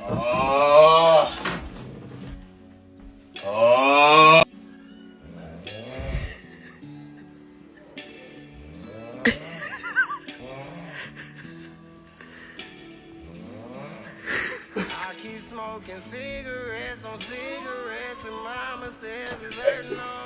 Aa! Aa! I keep smoking cigarettes on cigarettes, and mama says it's hurting all